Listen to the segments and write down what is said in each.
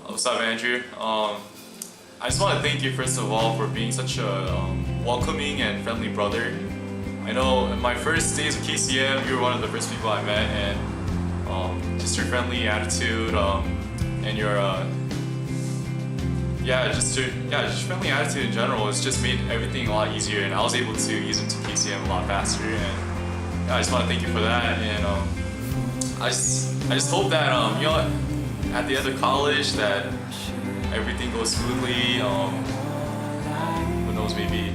What's up, Andrew? I just want to thank you first of all for being such a welcoming and friendly brother. I know in my first days of KCM, you were one of the first people I met, and just your friendly attitude and your just friendly attitude in general has just made everything a lot easier, and I was able to ease into KCM a lot faster. And I just want to thank you for that. And I just hope that at the end of college that everything goes smoothly. Who knows? Maybe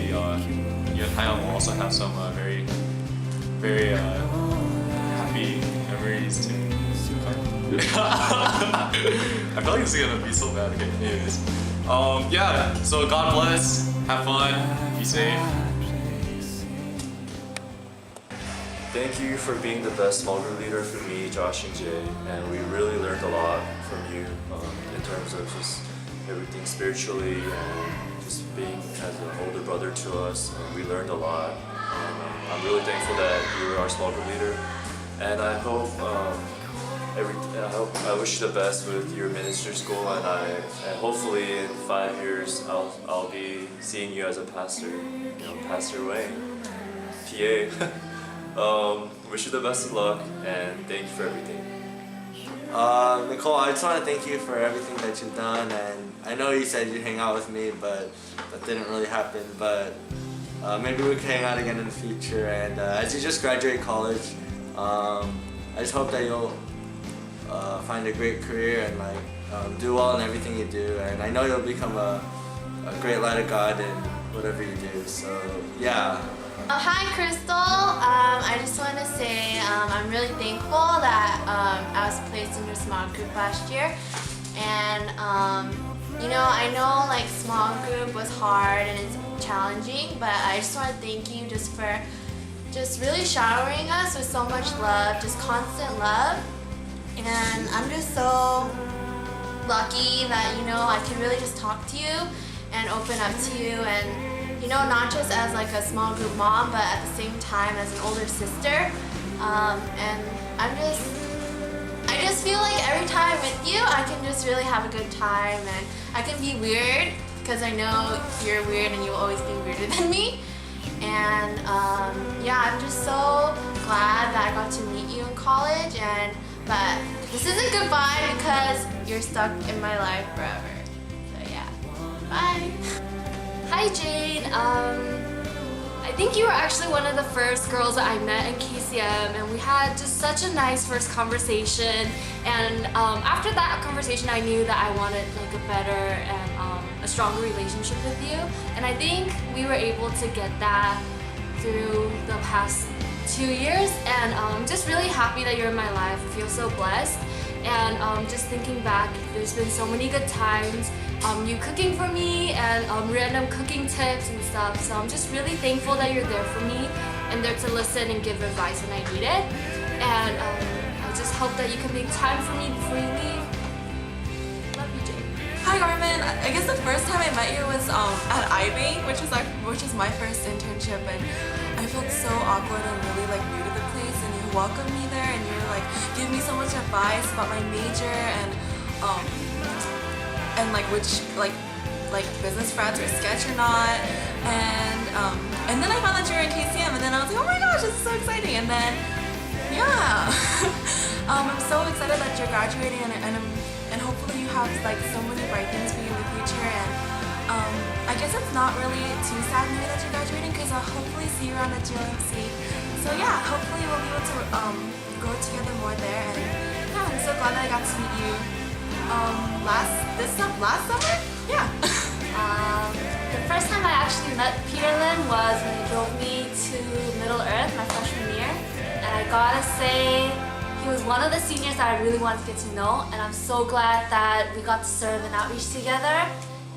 you and Hyun will also have some very happy memories too. I feel like this is gonna be so bad. Okay, anyways. So God bless. Have fun. Be safe. Thank you for being the best small group leader for me, Josh and Jay, and we really learned a lot from you in terms of just everything spiritually and just being as an older brother to us. We learned a lot, and I'm really thankful that you were our small group leader. And I hope I wish you the best with your ministry school, and hopefully in 5 years I'll be seeing you as a pastor, Pastor Wayne, PA. Wish you the best of luck, and thank you for everything. Nicole, I just want to thank you for everything that you've done, and I know you said you'd hang out with me, but that didn't really happen, but maybe we can hang out again in the future. And as you just graduate college, I just hope that you'll find a great career and do well in everything you do, and I know you'll become a great light of God in whatever you do, so yeah. Hi Crystal, I just want to say I'm really thankful that I was placed in your small group last year, and I know like small group was hard and it's challenging, but I just want to thank you just for just really showering us with so much love, just constant love, and I'm just so lucky that I can really just talk to you and open up to you, and not just as like a small group mom, but at the same time as an older sister. And I just feel like every time I'm with you, I can just really have a good time, and I can be weird because I know you're weird and you'll always be weirder than me. And I'm just so glad that I got to meet you in college. But this isn't goodbye because you're stuck in my life forever. So yeah, bye. Hi Jane, I think you were actually one of the first girls that I met in KCM, and we had just such a nice first conversation, and after that conversation I knew that I wanted like a better and a stronger relationship with you, and I think we were able to get that through the past 2 years, and I'm just really happy that you're in my life. I feel so blessed, and just thinking back, there's been so many good times. You cooking for me and random cooking tips and stuff, so I'm just really thankful that you're there for me and there to listen and give advice when I need it, and I just hope that you can make time for me before you leave. Love you, Jane. Hi Garmin, I guess the first time I met you was at IB, which is my first internship, and I felt so awkward and really like new to the place, and you welcomed me there and you were like giving me so much advice about my major and like which like business frats or sketch or not, and then I found that you were in KCM, and then I was like, oh my gosh, this is so exciting. And then I'm so excited that you're graduating, and hopefully you have like so many bright things for you in the future. And I guess it's not really too sad maybe that you're graduating, because I'll hopefully see you around at GLMC. So yeah, hopefully we'll be able to grow together more there, and yeah, I'm so glad that I got to meet you last summer? Yeah. The first time I actually met Peter Lin was when he drove me to Middle Earth my freshman year, and I gotta say he was one of the seniors that I really wanted to get to know, and I'm so glad that we got to serve in outreach together,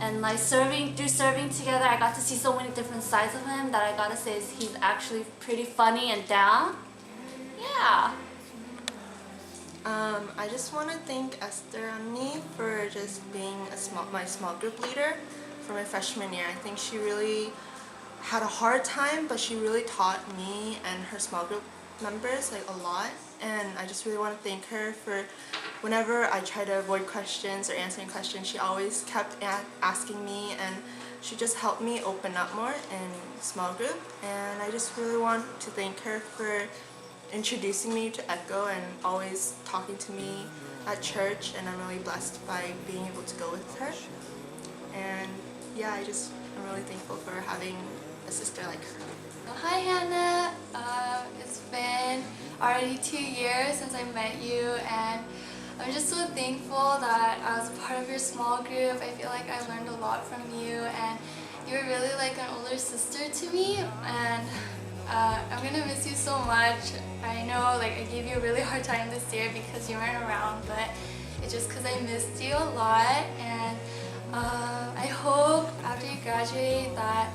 and like through serving together I got to see so many different sides of him that I gotta say he's actually pretty funny and down. Yeah. I just want to thank Esther and me for just being my small group leader for my freshman year. I think she really had a hard time, but she really taught me and her small group members like a lot, and I just really want to thank her for whenever I try to avoid questions or answering questions, she always kept asking me, and she just helped me open up more in small group. And I just really want to thank her for introducing me to Echo and always talking to me at church, and I'm really blessed by being able to go with her. And yeah, I'm really thankful for having a sister like her. Hi Hannah, it's been already 2 years since I met you, and I'm just so thankful that I was part of your small group. I feel like I learned a lot from you, and you were really like an older sister to me, and I'm gonna miss you so much. I know like I gave you a really hard time this year because you weren't around, but it's just because I missed you a lot, and I hope after you graduate that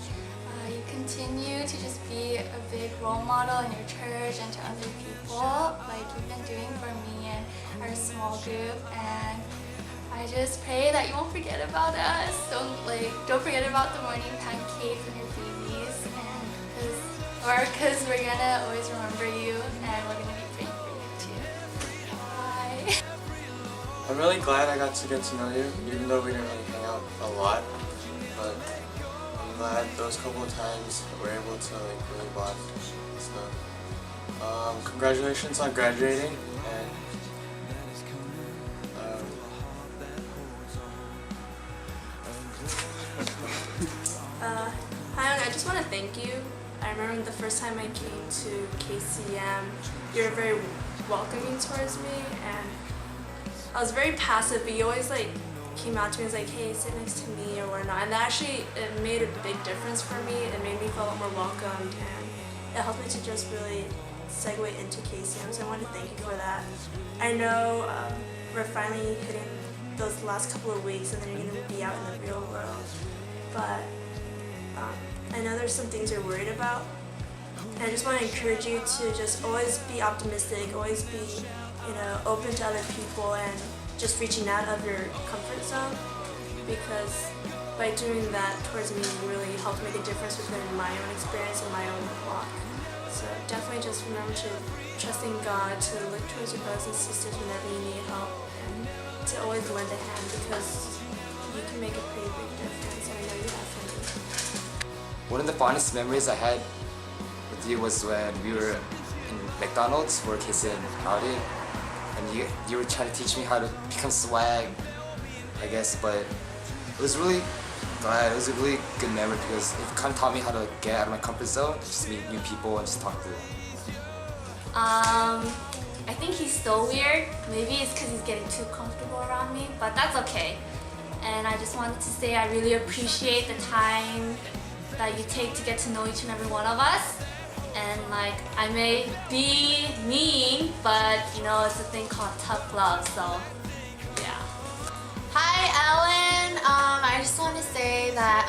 you continue to just be a big role model in your church and to other people like you've been doing for me and our small group. And I just pray that you won't forget about us. Don't forget about the morning pancakes and your babies, and because we're gonna always remember you, and we're gonna be praying for you too. Bye. I'm really glad I got to get to know you, even though we didn't really hang out a lot. But I'm glad those couple of times we're able to like really bond. So, congratulations on graduating, and Hi, I just want to thank you. I remember the first time I came to KCM, you were very welcoming towards me, and I was very passive, but you always like came out to me and was like, hey, sit next to me or whatnot. And that actually, it made a big difference for me. It made me feel a lot more welcomed, and it helped me to just really segue into KCM, so I want to thank you for that. I know we're finally hitting those last couple of weeks, and then you're going to be out in the real world. But I know there's some things you're worried about, and I just want to encourage you to just always be optimistic, always be, open to other people, and just reaching out of your comfort zone, because by doing that towards me, you really helped make a difference within my own experience and my own walk. So definitely just remember to trust in God, to look towards your brothers and sisters whenever you need help, and to always lend a hand, because you can make a pretty big difference, and I know you have for me. One of the fondest memories I had with you was when we were in McDonald's for KCM outing, and you were trying to teach me how to become swag, I guess, but it was really glad. It was a really good memory because it kind of taught me how to get out of my comfort zone, just meet new people and just talk to them. I think he's still weird. Maybe it's because he's getting too comfortable around me, but that's okay. And I just wanted to say I really appreciate the time that you take to get to know each and every one of us. And I may be mean, but it's a thing called tough love, so yeah. Hi, Ellen. I just want to say that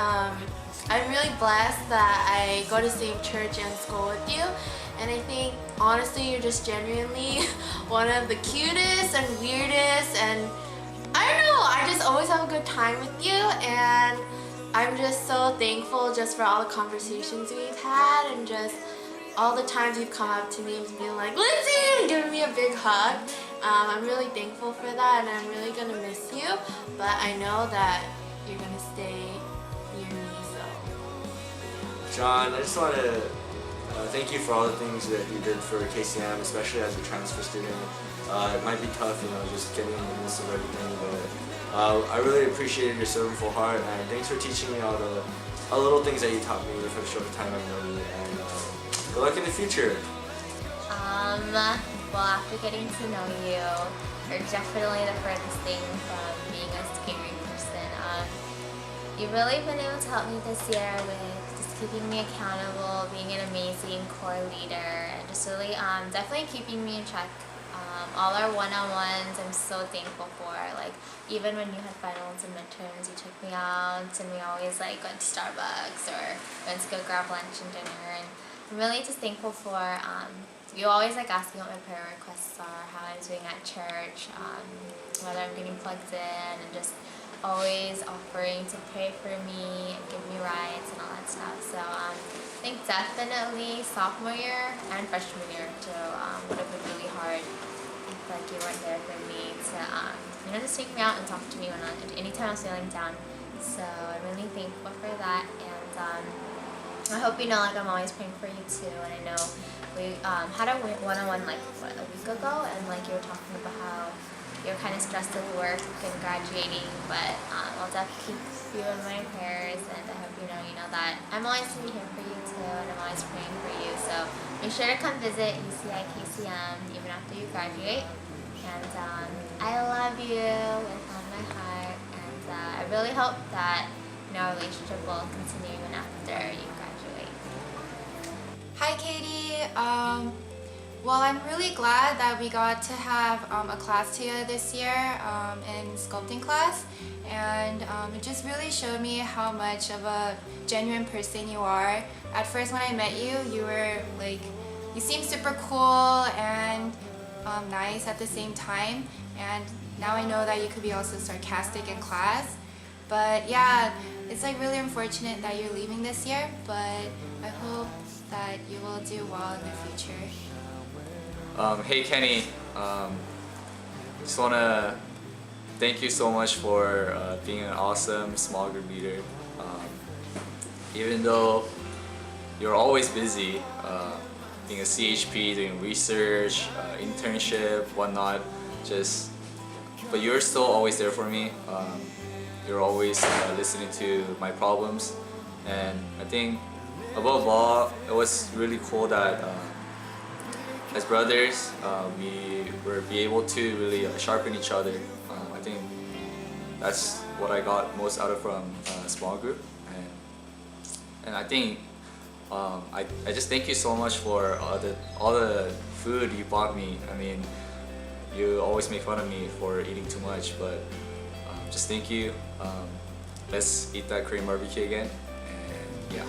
I'm really blessed that I go to the same church and school with you. And I think, honestly, you're just genuinely one of the cutest and weirdest, and I don't know, I just always have a good time with you, and I'm just so thankful just for all the conversations we've had, and just all the times you've come up to me and been like, Lindsay, and giving me a big hug. I'm really thankful for that, and I'm really gonna miss you, but I know that you're gonna stay near me, so. John, I just want to thank you for all the things that you did for KCM, especially as a transfer student. It might be tough, just getting in the midst of everything, but I really appreciated your servant full heart, and thanks for teaching me all the little things that you taught me for the short time I've known you, and good luck in the future. Well, after getting to know you, you're definitely the furthest thing from being a scary person. You've really been able to help me this year with just keeping me accountable, being an amazing core leader, and just really definitely keeping me in check. All our one-on-ones I'm so thankful for. Even when you had finals and midterms, you took me out, and we always went to Starbucks or went to go grab lunch and dinner. And I'm really just thankful for you always ask me what my prayer requests are, how I'm doing at church, whether I'm getting plugged in, and just always offering to pray for me and give me rides and all that stuff. So I think definitely sophomore year and freshman year too would have been really hard if like you weren't there for me to just take me out and talk to me anytime I was feeling down. So I'm really thankful for that, and I hope you know like I'm always praying for you too. And I know we had a one-on-one like a week ago, and like you were talking about how you're kind of stressed with work and graduating, but I'll definitely keep you in my prayers, and I hope you know that I'm always going to be here for you too, and I'm always praying for you. So make sure to come visit UCI KCM even after you graduate. And I love you with all my heart, and I really hope that our relationship will continue even after you graduate. Hi, Katie. Well, I'm really glad that we got to have a class together this year in sculpting class, and it just really showed me how much of a genuine person you are. At first when I met you, you seemed super cool and nice at the same time, and now I know that you could be also sarcastic in class. But yeah, it's like really unfortunate that you're leaving this year, but I hope that you will do well in the future. Hey Kenny, just want to thank you so much for being an awesome small group leader. Even though you're always busy, being a CHP, doing research, internship, whatnot, but you're still always there for me. You're always listening to my problems, and I think above all, it was really cool that as brothers, we were be able to really sharpen each other. I think that's what I got most out of from small group, and I think I just thank you so much for all the food you bought me. I mean, you always make fun of me for eating too much, but just thank you. Let's eat that Korean barbecue again, and yeah.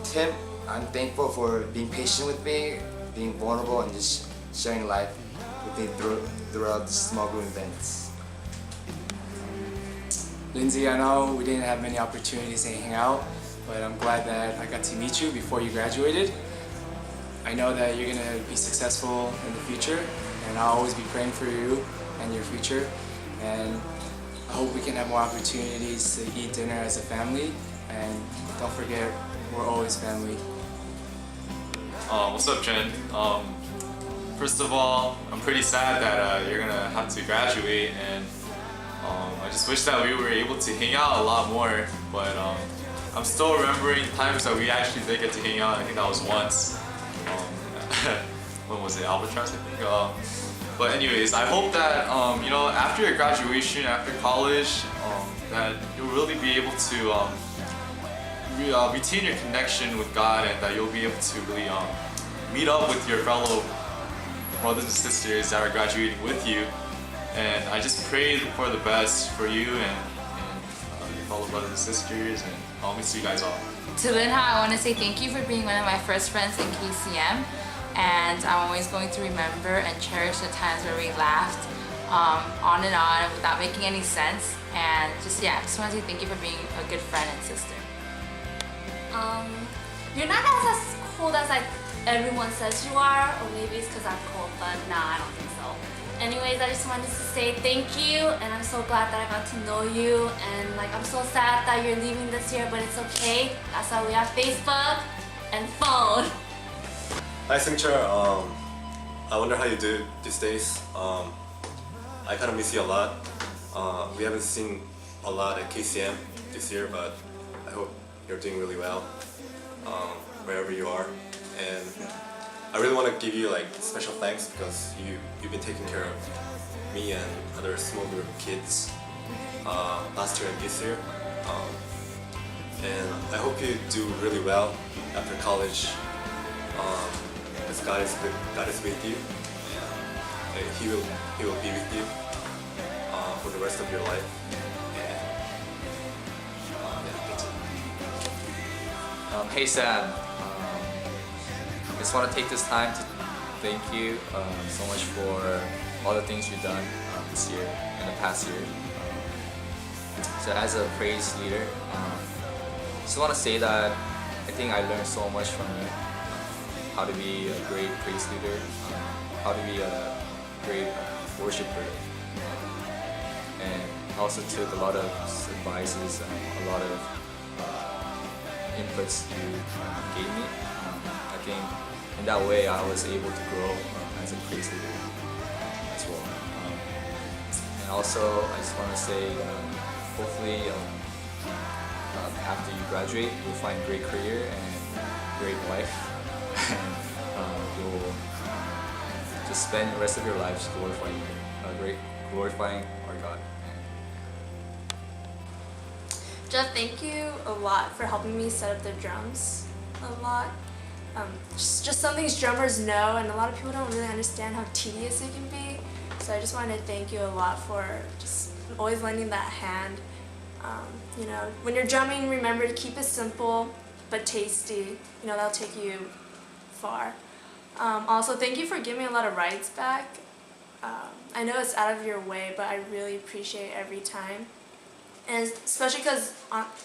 Tim, I'm thankful for being patient with me, being vulnerable, and just sharing life with me throughout the small group events. Lindsay, I know we didn't have many opportunities to hang out, but I'm glad that I got to meet you before you graduated. I know that you're gonna be successful in the future, and I'll always be praying for you and your future. And I hope we can have more opportunities to eat dinner as a family, and don't forget, we're always family. What's up, Jen? First of all, I'm pretty sad that you're gonna have to graduate, and I just wish that we were able to hang out a lot more, but I'm still remembering times that we actually did get to hang out. I think that was once. When was it? Albatross, I think. But anyways, I hope that after your graduation, after college, that you'll really be able to retain your connection with God, and that you'll be able to really meet up with your fellow brothers and sisters that are graduating with you. And I just pray for the best for you and your fellow brothers and sisters, and I'll miss you guys all. To Linha, I want to say thank you for being one of my first friends in KCM, and I'm always going to remember and cherish the times where we laughed on and on without making any sense. And just want to say thank you for being a good friend and sister. You're not as cool as everyone says you are, or maybe it's because I'm cold, but nah, I don't think so. Anyways, I just wanted to say thank you, and I'm so glad that I got to know you, and I'm so sad that you're leaving this year, but it's okay. That's why we have Facebook and phone. Hi, Singchar. I wonder how you do these days. I kind of miss you a lot. We haven't seen a lot at KCM this year, but I hope you're doing really well wherever you are. And I really want to give you special thanks because you've been taking care of me and other small group of kids last year and this year. And I hope you do really well after college. Because God is with you. And He will be with you for the rest of your life. And Hey Sam, I just want to take this time to thank you so much for all the things you've done this year and the past year. So as a praise leader, just want to say that I think I learned so much from you. How to be a great praise leader, how to be a great worshiper, and also took a lot of advices, a lot of inputs you gave me. I think in that way I was able to grow as a praise leader as well. And also I just want to say, hopefully after you graduate, you'll find a great career and great wife, and you'll just spend the rest of your lives glorifying our God. Jeff, thank you a lot for helping me set up the drums a lot. Just some things drummers know, and a lot of people don't really understand how tedious it can be. So I just wanted to thank you a lot for just always lending that hand. You know, when you're drumming, remember to keep it simple but tasty. You know, that'll take you far. Also, thank you for giving me a lot of rides back. I know it's out of your way, but I really appreciate every time. And especially because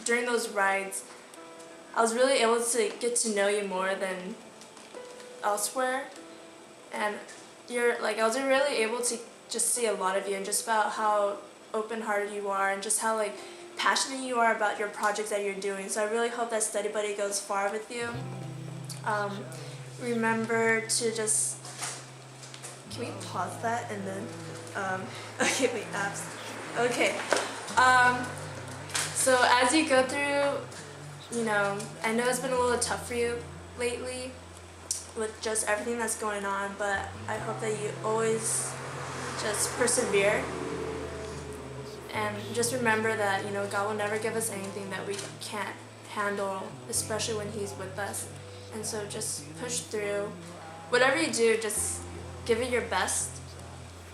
during those rides, I was really able to get to know you more than elsewhere. And I was really able to just see a lot of you and just about how open-hearted you are and just how passionate you are about your projects that you're doing. So I really hope that Study Buddy goes far with you. Remember to just, can we pause that and then, okay, wait, apps. Okay. So as you go through, you know, I know it's been a little tough for you lately with just everything that's going on, but I hope that you always just persevere. And just remember that, you know, God will never give us anything that we can't handle, especially when He's with us. And so just push through. Whatever you do, just give it your best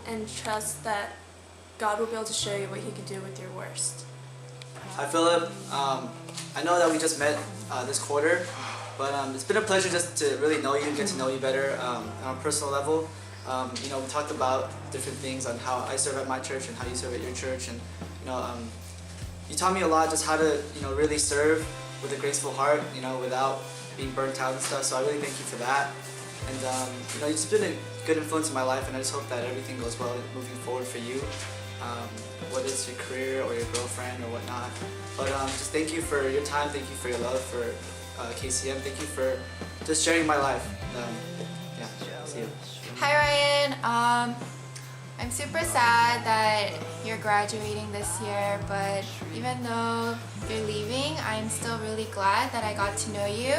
and trust that God will be able to show you what He can do with your worst. Hi Philip, I know that we just met this quarter, but it's been a pleasure just to really know you, get to know you better on a personal level. You know, we talked about different things on how I serve at my church and how you serve at your church, and you know, you taught me a lot just how to, you know, really serve with a graceful heart, you know, without being burnt out and stuff. So I really thank you for that. And you know, you've just been a good influence in my life, and I just hope that everything goes well moving forward for you, whether it's your career or your girlfriend or whatnot. But just thank you for your time, thank you for your love for KCM, thank you for just sharing my life. Yeah, see you. Hi Ryan, I'm super sad that you're graduating this year, but even though you're leaving, I'm still really glad that I got to know you.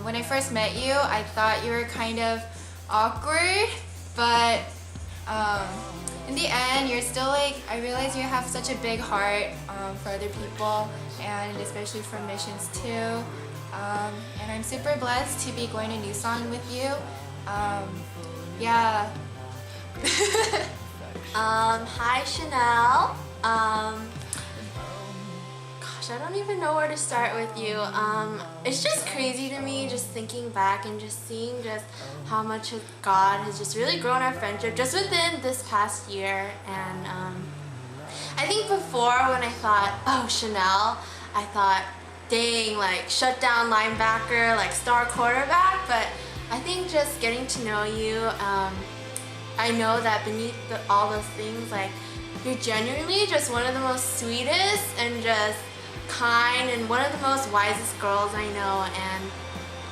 When I first met you, I thought you were kind of awkward, but in the end, you're still I realize you have such a big heart for other people, and especially for missions too. And I'm super blessed to be going to Newsong with you. Yeah. Hi Chanel. Gosh, I don't even know where to start with you. It's just crazy to me just thinking back and just seeing just how much of God has just really grown our friendship just within this past year. And I think before when I thought, oh, Chanel, I thought, dang, shut down linebacker, star quarterback, but I think just getting to know you, I know that beneath all those things, you're genuinely just one of the most sweetest and just kind and one of the most wisest girls I know. And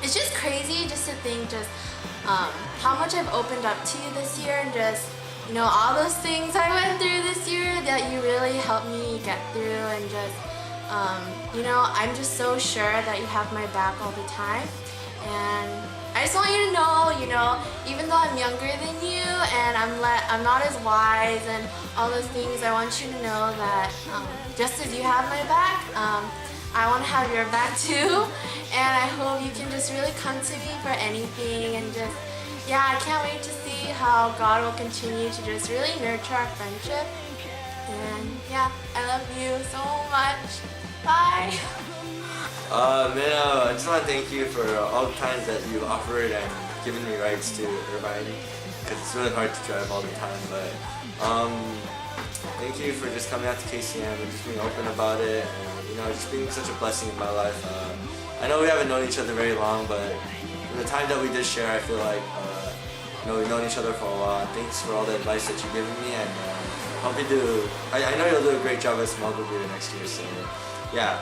it's just crazy just to think just how much I've opened up to you this year, and just, you know, all those things I went through this year that you really helped me get through. And just, you know, I'm just so sure that you have my back all the time. And I just want you to know, you know, even though I'm younger than you and I'm not as wise and all those things, I want you to know that just as you have my back, I want to have your back too. And I hope you can just really come to me for anything. And just, yeah, I can't wait to see how God will continue to just really nurture our friendship. And yeah, I love you so much. Bye. I just want to thank you for all the times that you offered and given me rides to Irvine, because it's really hard to drive all the time. But thank you for just coming out to KCM and just being open about it, and just being such a blessing in my life. I know we haven't known each other very long, but in the time that we did share, I feel like we've known each other for a while. And thanks for all the advice that you've given me, and hope you do. I know you'll do a great job as small group leader next year. So yeah,